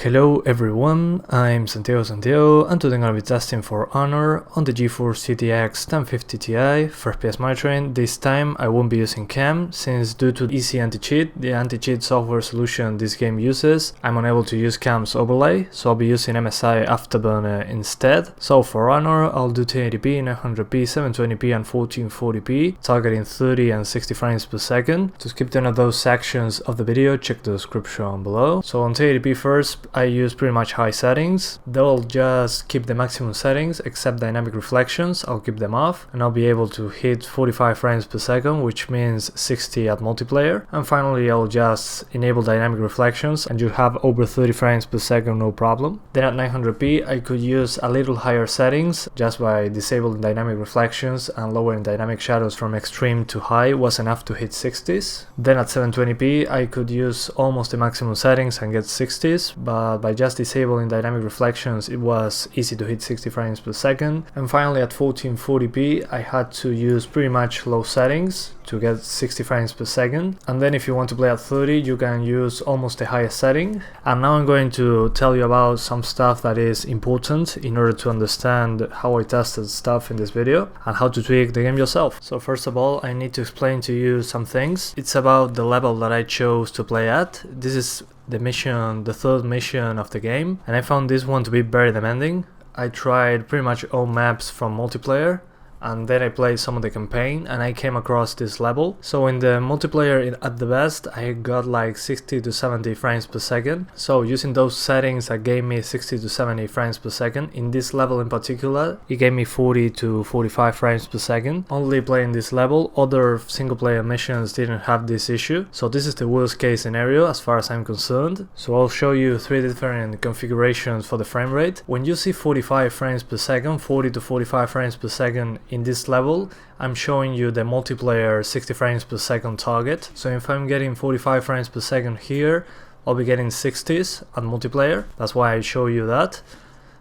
Hello everyone, I'm Santiago and today I'm going to be testing for Honor on the GeForce GTX 1050 Ti for FPS monitoring. This time I won't be using cam since due to easy anti-cheat, the anti-cheat software solution this game uses, I'm unable to use cam's overlay, so I'll be using MSI Afterburner instead. So for Honor I'll do 1080p, 900p, 720p and 1440p, targeting 30 and 60 frames per second. To skip to any of those sections of the video, check the description below. So on 1080p first, I use pretty much high settings. They'll just keep the maximum settings except dynamic reflections. I'll keep them off and I'll be able to hit 45 frames per second, which means 60 at multiplayer. And finally I'll just enable dynamic reflections and you have over 30 frames per second, no problem. Then at 900p I could use a little higher settings just by disabling dynamic reflections and lowering dynamic shadows from extreme to high was enough to hit 60s. Then at 720p I could use almost the maximum settings and get 60s, but by just disabling dynamic reflections it was easy to hit 60 frames per second. And finally at 1440p I had to use pretty much low settings to get 60 frames per second. And then if you want to play at 30 you can use almost the highest setting. And now I'm going to tell you about some stuff that is important in order to understand how I tested stuff in this video and how to tweak the game yourself. So first of all I need to explain to you some things. It's about the level that I chose to play at. This is the mission, the third mission of the game, and I found this one to be very demanding. I tried pretty much all maps from multiplayer and then I played some of the campaign and I came across this level. So in the multiplayer at the best I got like 60 to 70 frames per second. So using those settings that gave me 60 to 70 frames per second. In this level in particular it gave me 40 to 45 frames per second. Only playing this level, other single player missions didn't have this issue. So this is the worst case scenario as far as I'm concerned. So I'll show you three different configurations for the frame rate. When you see 45 frames per second, 40 to 45 frames per second in this level, I'm showing you the multiplayer 60 frames per second target. So if I'm getting 45 frames per second here, I'll be getting 60s at multiplayer. That's why I show you that.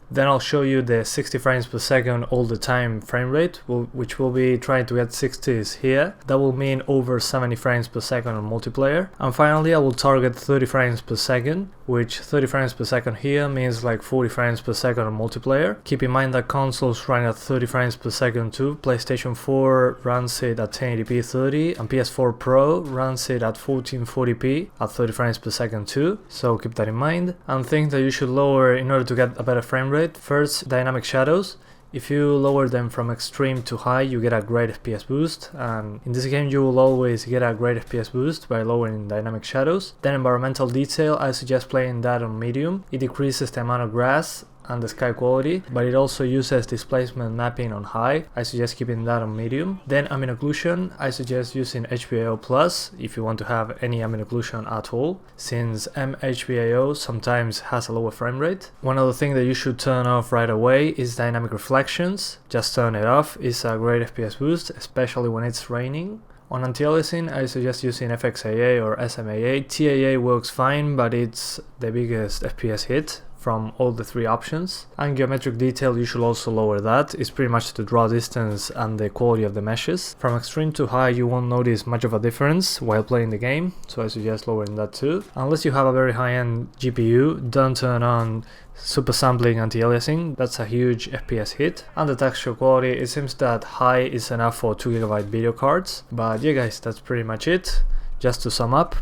Then I'll show you the 60 frames per second all the time frame rate, which will be trying to get 60s here. That will mean over 70 frames per second on multiplayer. And finally I will target 30 frames per second, which 30 frames per second here means like 40 frames per second on multiplayer. Keep in mind that consoles run at 30 frames per second too. PlayStation 4 runs it at 1080p 30 and PS4 Pro runs it at 1440p at 30 frames per second too. So keep that in mind. And things that you should lower in order to get a better frame rate. First, dynamic shadows. If you lower them from extreme to high you get a great FPS boost, and in this game you will always get a great FPS boost by lowering dynamic shadows. Then environmental detail, I suggest playing that on medium. It decreases the amount of grass and the sky quality, but it also uses displacement mapping on high. I suggest keeping that on medium. Then ambient occlusion, I suggest using HBAO plus if you want to have any ambient occlusion at all, since MHBAO sometimes has a lower frame rate. One other thing that you should turn off right away is dynamic reflections. Just turn it off. It's a great FPS boost, especially when it's raining. On anti-aliasing, I suggest using FXAA or SMAA. TAA works fine, but it's the biggest FPS hit from all the three options. And geometric detail, you should also lower that. It's pretty much the draw distance and the quality of the meshes. From extreme to high you won't notice much of a difference while playing the game, so I suggest lowering that too. Unless you have a very high-end GPU, don't turn on super sampling anti-aliasing, that's a huge FPS hit. And the texture quality, it seems that high is enough for 2GB video cards. But yeah guys, that's pretty much it. Just to sum up,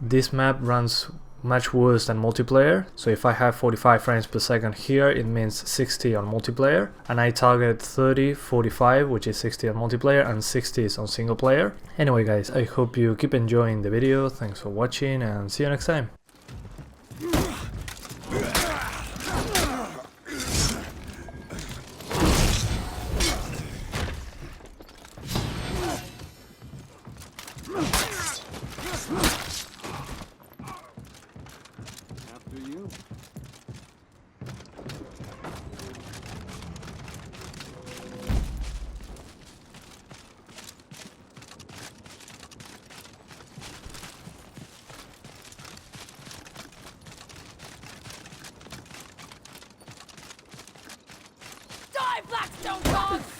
this map runs much worse than multiplayer. So if I have 45 frames per second here, it means 60 on multiplayer, and I target 30, 45, which is 60 on multiplayer, and 60s on single player. Anyway guys, I hope you keep enjoying the video. Thanks for watching and see you next time. You. Die, Blackstone dogs!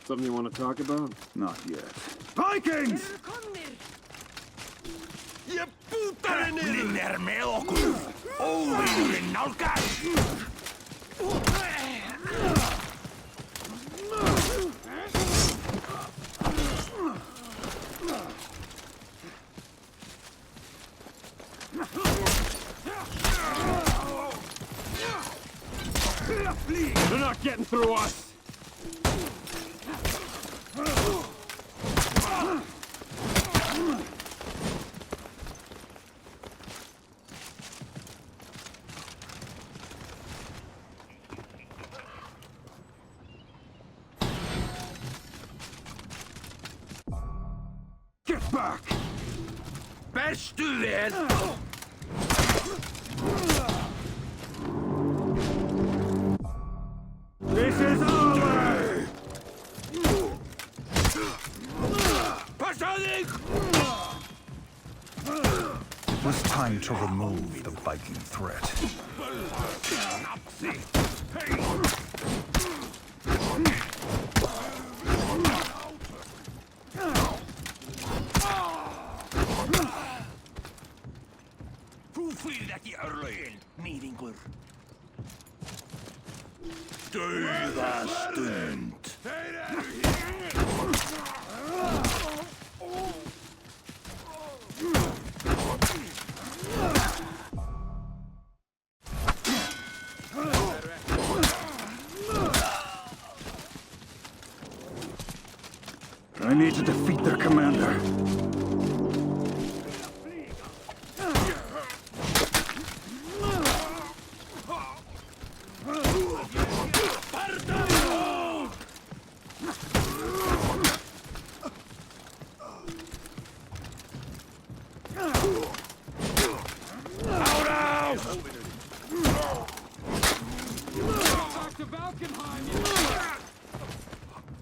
Something you want to talk about? Not yet. Vikings! Je puutaren Linner melokku! Ourin nalkas! They're not getting through us! Get back! Päästy then! This is over! Pasadik! It was time to remove the Viking threat. Hoeveel örlöjen niininkur? Döda stund! I need to defeat their commander.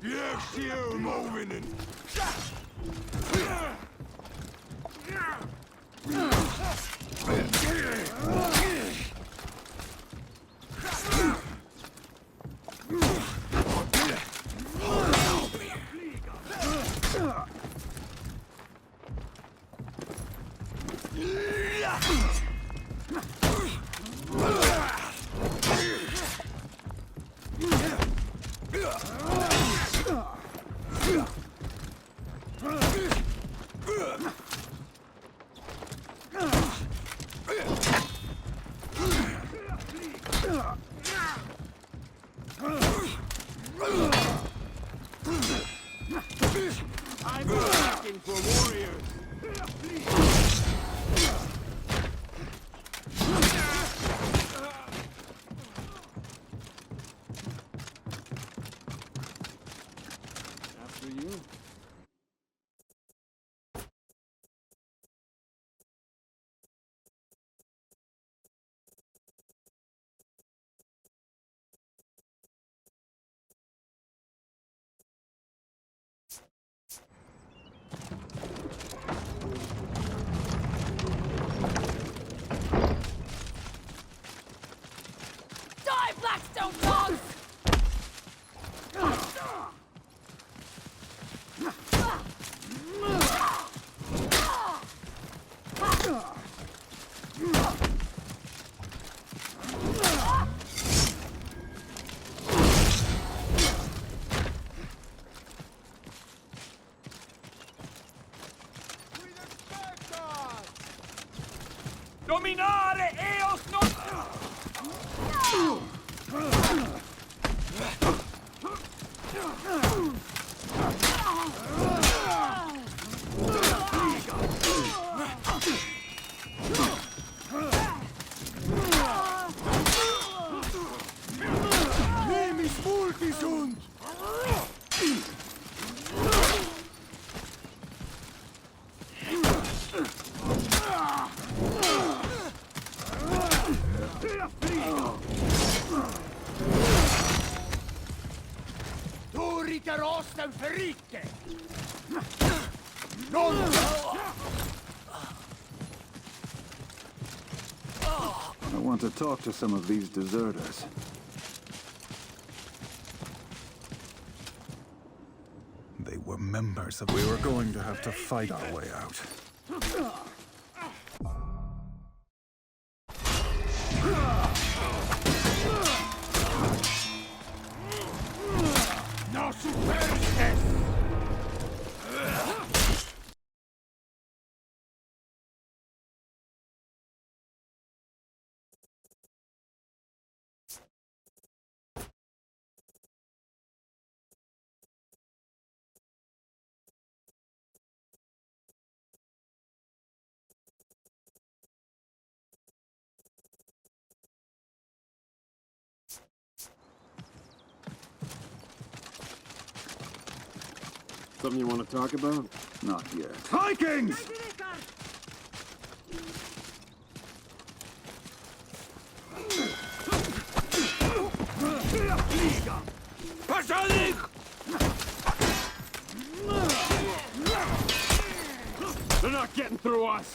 Yes, you moving in. I'm looking for warriors! After you. Dominare eos non... Nemis multisunt! Turite rosten ferite! Non... I want to talk to some of these deserters. They were members of... We were going to have to fight our way out. No superstes! Something you want to talk about? Not yet. Vikings! Pasadik! They're not getting through us!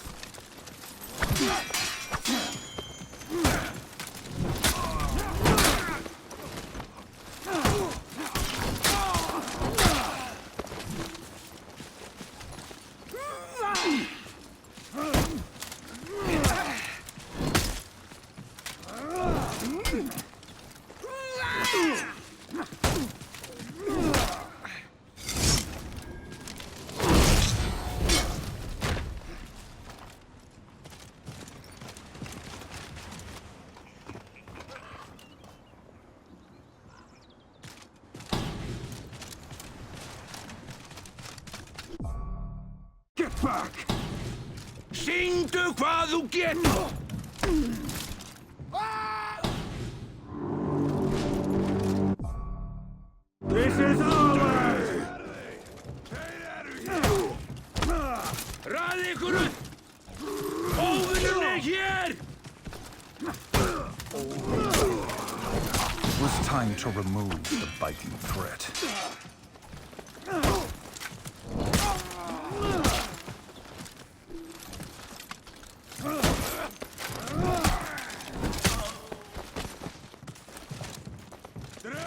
Get back! Sintu hvað þú getur! This is ours! Ræði ykkur upp! Óvinnurinn er hér! It was time to remove the Viking threat.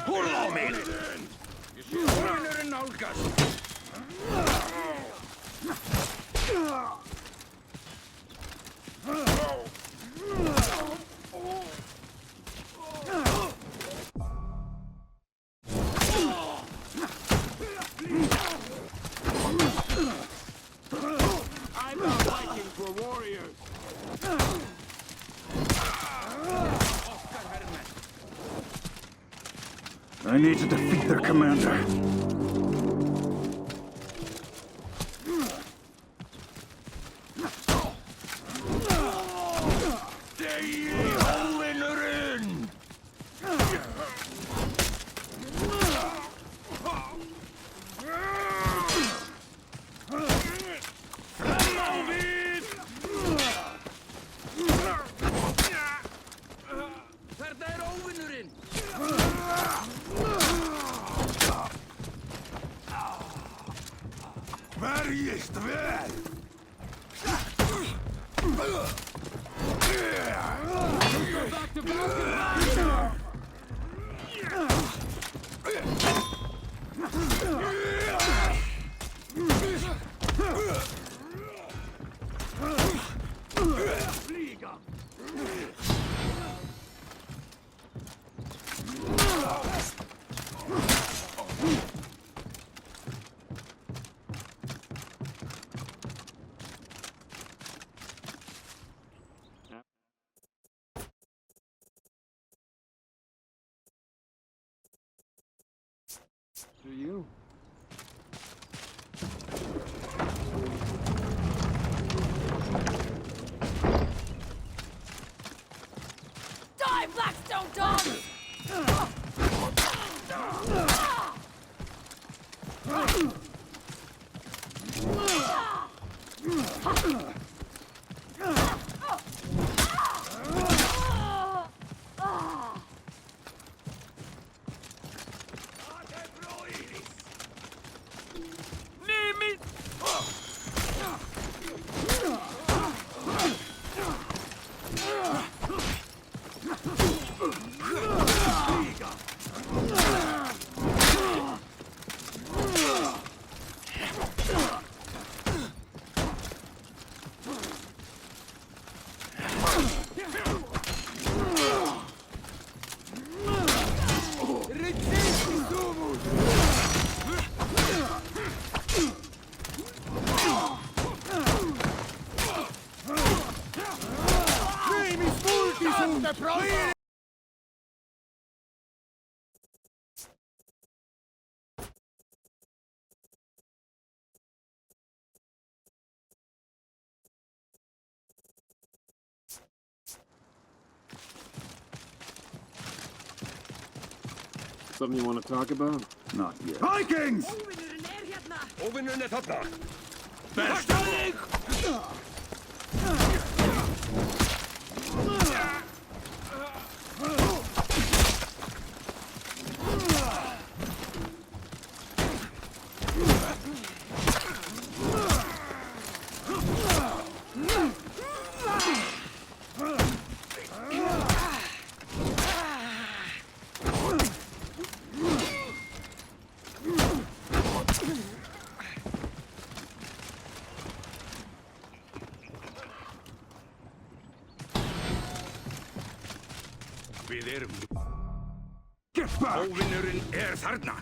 Hurra á mig! Ég sé óvinnurinn nálgast! I'm not fighting for warriors! I need to defeat their commander. Degi óvinnurinn! Fram á við! Þetta er óvinnurinn! Verjist vel! Back to back! Flyga! After you. Die, Blackstone dogs! Nimi! Something you want to talk about? Not yet. Vikings! Óvinnurinn er þarna! Versta þig! Við erum... Get back! Óvinnurinn er þarna!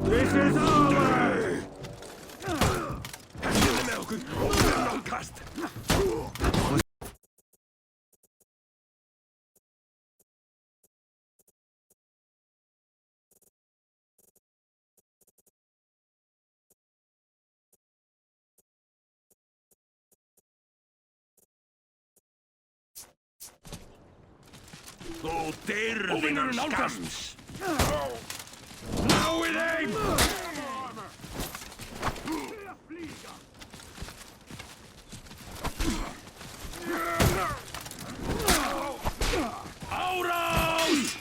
This is ours! Hellið með okkur! Óvinnan kast! Þú deyrð innan skams! Náið þeim! Árás!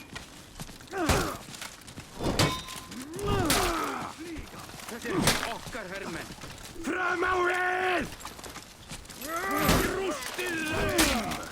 Þetta er ekki okkar hermenn! Fram á við! Rústið þeim!